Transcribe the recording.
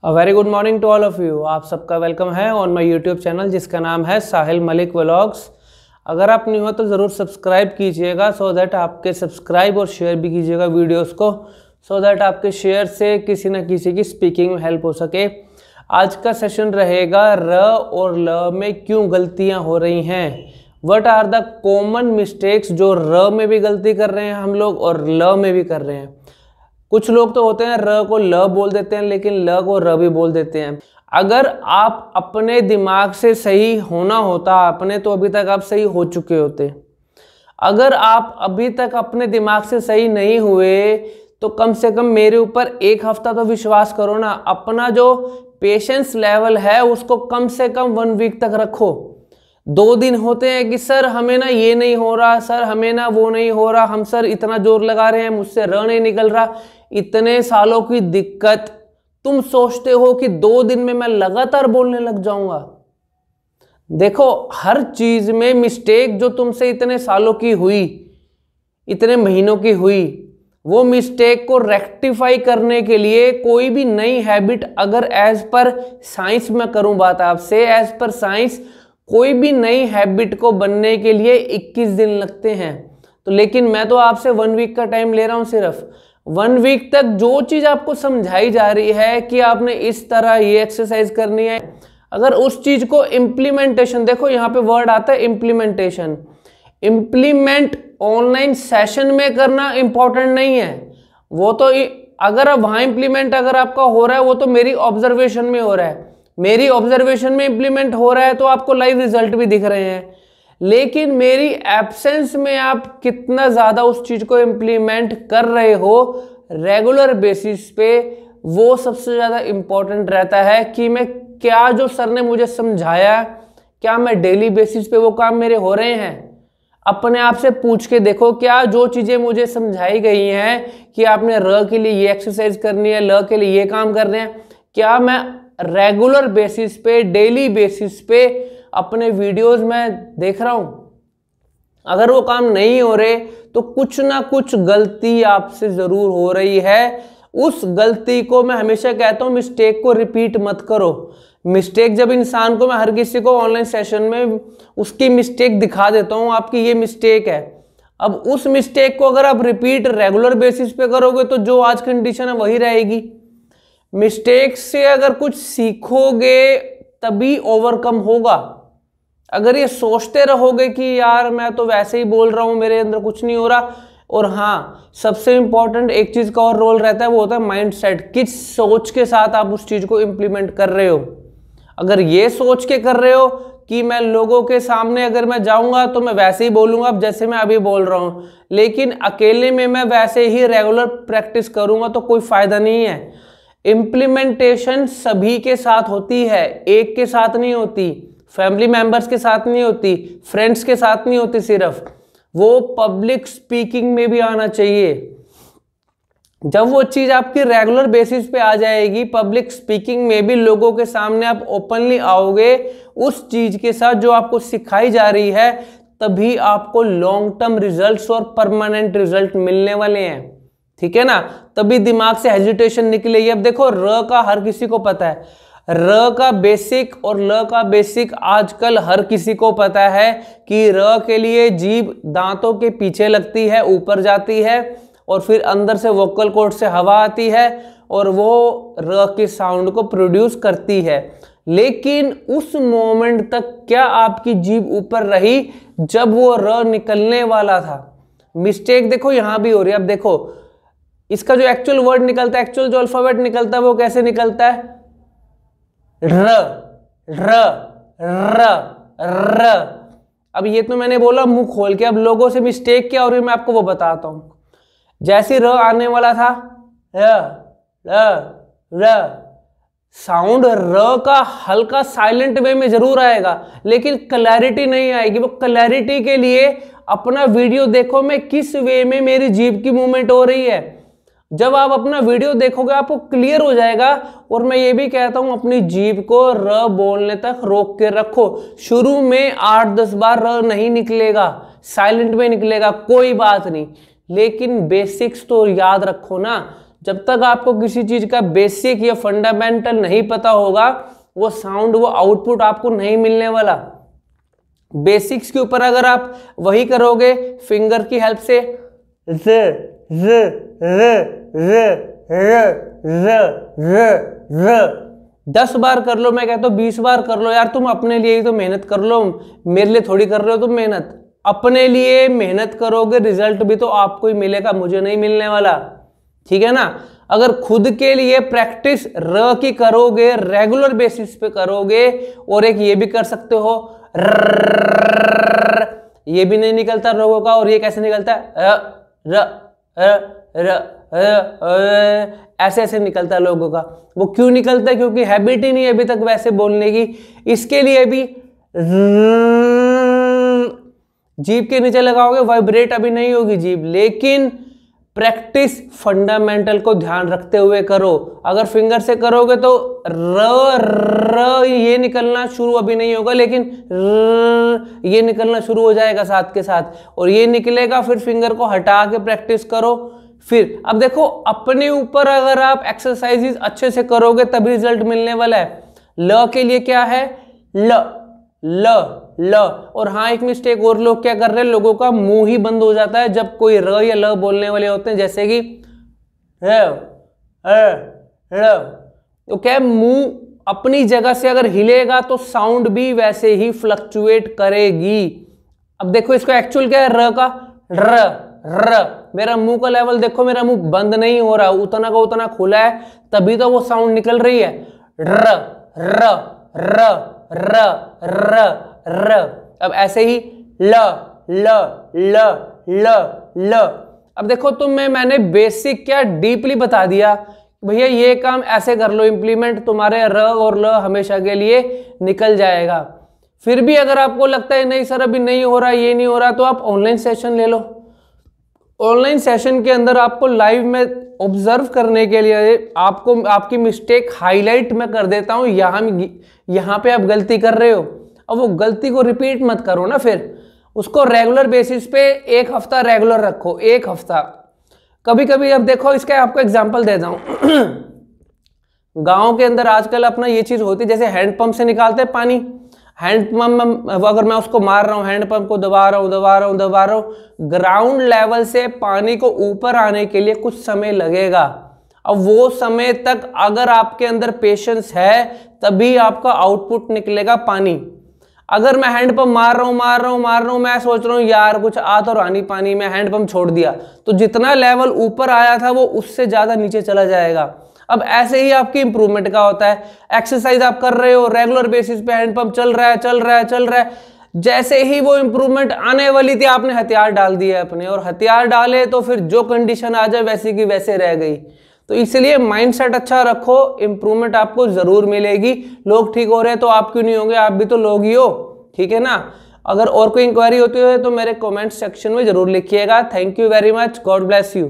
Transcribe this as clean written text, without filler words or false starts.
Very good morning to all of you. आप सबका welcome है ऑन माय यूट्यूब चैनल जिसका नाम है साहिल मलिक व्लॉग्स। अगर आप न्यू हो तो ज़रूर सब्सक्राइब कीजिएगा सो दैट आपके सब्सक्राइब और शेयर भी कीजिएगा वीडियोस को, सो दैट आपके शेयर से किसी न किसी की स्पीकिंग में हेल्प हो सके। आज का सेशन रहेगा र और ल में क्यों गलतियाँ हो रही हैं। What are the common mistakes जो र में भी गलती कर रहे हैं हम लोग और ल में भी कर रहे हैं। कुछ लोग तो होते हैं र को ल बोल देते हैं लेकिन ल को र भी बोल देते हैं। अगर आप अपने दिमाग से सही होना होता आपने तो अभी तक आप सही हो चुके होते। अगर आप अभी तक अपने दिमाग से सही नहीं हुए तो कम से कम मेरे ऊपर एक हफ्ता तो विश्वास करो ना। अपना जो पेशेंस लेवल है उसको कम से कम 1 वीक तक रखो। 2 दिन होते हैं कि सर हमें ना ये नहीं हो रहा, सर हमें ना वो नहीं हो रहा, हम सर इतना जोर लगा रहे हैं मुझसे र नहीं निकल रहा। इतने सालों की दिक्कत तुम सोचते हो कि 2 दिन में मैं लगातार बोलने लग जाऊंगा। देखो हर चीज में मिस्टेक जो तुमसे इतने सालों की हुई, इतने महीनों की हुई, वो मिस्टेक को रेक्टिफाई करने के लिए कोई भी नई हैबिट, अगर एज पर साइंस में करूं बात आपसे, एज पर साइंस कोई भी नई हैबिट को बनने के लिए 21 दिन लगते हैं। तो लेकिन मैं तो आपसे 1 वीक का टाइम ले रहा हूं। सिर्फ 1 वीक तक जो चीज आपको समझाई जा रही है कि आपने इस तरह ये एक्सरसाइज करनी है, अगर उस चीज को इम्प्लीमेंटेशन, देखो यहाँ पे वर्ड आता है इम्प्लीमेंटेशन। इम्प्लीमेंट ऑनलाइन सेशन में करना इंपॉर्टेंट नहीं है, वो तो अगर अब वहां इम्प्लीमेंट अगर आपका हो रहा है वो तो मेरी ऑब्जर्वेशन में हो रहा है, मेरी ऑब्जर्वेशन में इम्प्लीमेंट हो रहा है तो आपको लाइव रिजल्ट भी दिख रहे हैं। लेकिन मेरी एब्सेंस में आप कितना ज्यादा उस चीज को इम्प्लीमेंट कर रहे हो रेगुलर बेसिस पे, वो सबसे ज्यादा इंपॉर्टेंट रहता है कि मैं क्या जो सर ने मुझे समझाया, क्या मैं डेली बेसिस पे वो काम मेरे हो रहे हैं। अपने आप से पूछ के देखो, क्या जो चीजें मुझे समझाई गई हैं कि आपने र के लिए ये एक्सरसाइज करनी है, ल के लिए ये काम करने हैं, क्या मैं रेगुलर बेसिस पे, डेली बेसिस पे अपने वीडियोस में देख रहा हूं। अगर वो काम नहीं हो रहे तो कुछ ना कुछ गलती आपसे जरूर हो रही है। उस गलती को मैं हमेशा कहता हूं मिस्टेक को रिपीट मत करो। मिस्टेक जब इंसान को, मैं हर किसी को ऑनलाइन सेशन में उसकी मिस्टेक दिखा देता हूं, आपकी ये मिस्टेक है। अब उस मिस्टेक को अगर आप रिपीट रेगुलर बेसिस पे करोगे तो जो आज कंडीशन है वही रहेगी। मिस्टेक से अगर कुछ सीखोगे तभी ओवरकम होगा। अगर ये सोचते रहोगे कि यार मैं तो वैसे ही बोल रहा हूं, मेरे अंदर कुछ नहीं हो रहा। और हाँ, सबसे इंपॉर्टेंट एक चीज का और रोल रहता है, वो होता है माइंडसेट। किस सोच के साथ आप उस चीज को इंप्लीमेंट कर रहे हो। अगर ये सोच के कर रहे हो कि मैं लोगों के सामने अगर मैं जाऊंगा तो मैं वैसे ही बोलूंगा अब जैसे मैं अभी बोल रहा हूं, लेकिन अकेले में मैं वैसे ही रेगुलर प्रैक्टिस करूंगा तो कोई फायदा नहीं है। इम्प्लीमेंटेशन सभी के साथ होती है, एक के साथ नहीं होती, फैमिली मेंबर्स के साथ नहीं होती, फ्रेंड्स के साथ नहीं होती। सिर्फ वो पब्लिक स्पीकिंग में भी आना चाहिए। जब वो चीज आपकी रेगुलर बेसिस पे आ जाएगी, पब्लिक स्पीकिंग में भी लोगों के सामने आप ओपनली आओगे उस चीज के साथ जो आपको सिखाई जा रही है, तभी आपको लॉन्ग टर्म रिजल्ट्स और परमानेंट रिजल्ट मिलने वाले हैं। ठीक है ना, तभी दिमाग से हेजिटेशन निकलेगी। अब देखो र का हर किसी को पता है, र का बेसिक और ल का बेसिक आजकल हर किसी को पता है कि र के लिए जीभ दांतों के पीछे लगती है, ऊपर जाती है और फिर अंदर से वोकल कॉर्ड से हवा आती है और वो र के साउंड को प्रोड्यूस करती है। लेकिन उस मोमेंट तक क्या आपकी जीभ ऊपर रही जब वो र निकलने वाला था। मिस्टेक देखो यहां भी हो रही है। अब देखो इसका जो एक्चुअल वर्ड निकलता है, एक्चुअल जो अल्फाबेट निकलता है वो कैसे निकलता है, र र र र। अब ये तो मैंने बोला मुंह खोल के, अब लोगों से मिस्टेक क्या हो रही है मैं आपको वो बताता हूं। जैसे र आने वाला था, र र र, साउंड र का हल्का साइलेंट वे में जरूर आएगा लेकिन क्लैरिटी नहीं आएगी। वो क्लैरिटी के लिए अपना वीडियो देखो, मैं किस वे में मेरी जीभ की मूवमेंट हो रही है। जब आप अपना वीडियो देखोगे आपको क्लियर हो जाएगा। और मैं ये भी कहता हूं अपनी जीभ को र बोलने तक रोक के रखो। शुरू में 8-10 बार र नहीं निकलेगा, साइलेंट में निकलेगा, कोई बात नहीं, लेकिन बेसिक्स तो याद रखो ना। जब तक आपको किसी चीज का बेसिक या फंडामेंटल नहीं पता होगा, वो साउंड, वो आउटपुट आपको नहीं मिलने वाला। बेसिक्स के ऊपर अगर आप वही करोगे फिंगर की हेल्प से, ज ज र र र र र र 10 बार कर लो, मैं कहता हूँ 20 बार कर लो यार। तुम अपने लिए ही तो मेहनत कर लो, मेरे लिए थोड़ी कर रहे हो तुम मेहनत। अपने लिए मेहनत करोगे, रिजल्ट भी तो आपको ही मिलेगा, मुझे नहीं मिलने वाला, ठीक है ना। अगर खुद के लिए प्रैक्टिस र की करोगे, रेगुलर बेसिस पे करोगे, और एक ये भी कर सकते हो, ये भी नहीं निकलता लोगों का, और ये कैसे निकलता है, ऐसे ऐसे निकलता है लोगों का। वो क्यों निकलता है? क्योंकि हैबिट ही नहीं है अभी तक वैसे बोलने की। इसके लिए भी जीभ के नीचे लगाओगे, वाइब्रेट अभी नहीं होगी जीभ, लेकिन प्रैक्टिस फंडामेंटल को ध्यान रखते हुए करो। अगर फिंगर से करोगे तो र ये निकलना शुरू अभी नहीं होगा, लेकिन ये निकलना शुरू हो जाएगा साथ के साथ, और ये निकलेगा। फिर फिंगर को हटा के प्रैक्टिस करो। फिर अब देखो, अपने ऊपर अगर आप एक्सरसाइजेस अच्छे से करोगे तभी रिजल्ट मिलने वाला है। ल के लिए क्या है, ल ल ल। और हाँ, एक मिस्टेक और लोग क्या कर रहे हैं, लोगों का मुंह ही बंद हो जाता है जब कोई र या ल बोलने वाले होते हैं, जैसे कि तो क्या, मुंह अपनी जगह से अगर हिलेगा तो साउंड भी वैसे ही फ्लक्चुएट करेगी। अब देखो इसको एक्चुअल क्या है, र का र र। मेरा मुंह का लेवल देखो, मेरा मुंह बंद नहीं हो रहा, उतना का उतना खुला है, तभी तो वो साउंड निकल रही है, र र र र र र। अब ऐसे ही ल ल ल ल ल। अब देखो मैंने बेसिक क्या डीपली बता दिया, भैया ये काम ऐसे कर लो इंप्लीमेंट, तुम्हारे र और ल हमेशा के लिए निकल जाएगा। फिर भी अगर आपको लगता है नहीं सर अभी नहीं हो रहा, ये नहीं हो रहा, तो आप ऑनलाइन सेशन ले लो। ऑनलाइन सेशन के अंदर आपको लाइव में ऑब्जर्व करने के लिए आपको आपकी मिस्टेक हाईलाइट में कर देता हूँ, यहाँ पे आप गलती कर रहे हो, अब वो गलती को रिपीट मत करो ना, फिर उसको रेगुलर बेसिस पे 1 हफ्ता रेगुलर रखो, 1 हफ्ता। कभी कभी अब देखो, इसका आपको एग्जांपल देता हूँ। गांव के अंदर आजकल अपना ये चीज होती है, जैसे हैंडपंप से निकालते हैं पानी, हैंडपंप अगर मैं उसको मार रहा हूँ, हैंडपंप को दबा रहा हूँ, ग्राउंड लेवल से पानी को ऊपर आने के लिए कुछ समय लगेगा। अब वो समय तक अगर आपके अंदर पेशेंस है तभी आपका आउटपुट निकलेगा पानी। अगर मैं हैंडपंप मार रहा हूँ, मैं सोच रहा हूँ यार कुछ आ तो रहा नहीं पानी, मैं हैंडपंप छोड़ दिया, तो जितना लेवल ऊपर आया था वो उससे ज्यादा नीचे चला जाएगा। अब ऐसे ही आपकी इंप्रूवमेंट का होता है। एक्सरसाइज आप कर रहे हो, रेगुलर बेसिस पे हैंडपंप चल रहा है, जैसे ही वो इंप्रूवमेंट आने वाली थी आपने हथियार डाल दिए अपने, और हथियार डाले तो फिर जो कंडीशन आ जाए वैसी की वैसे रह गई। तो इसलिए माइंडसेट अच्छा रखो, इंप्रूवमेंट आपको जरूर मिलेगी। लोग ठीक हो रहे हैं तो आप क्यों नहीं होंगे, आप भी तो लोग ही हो, ठीक है ना। अगर और कोई इंक्वायरी होती है तो मेरे कमेंट सेक्शन में जरूर लिखिएगा। Thank you very much, God bless you.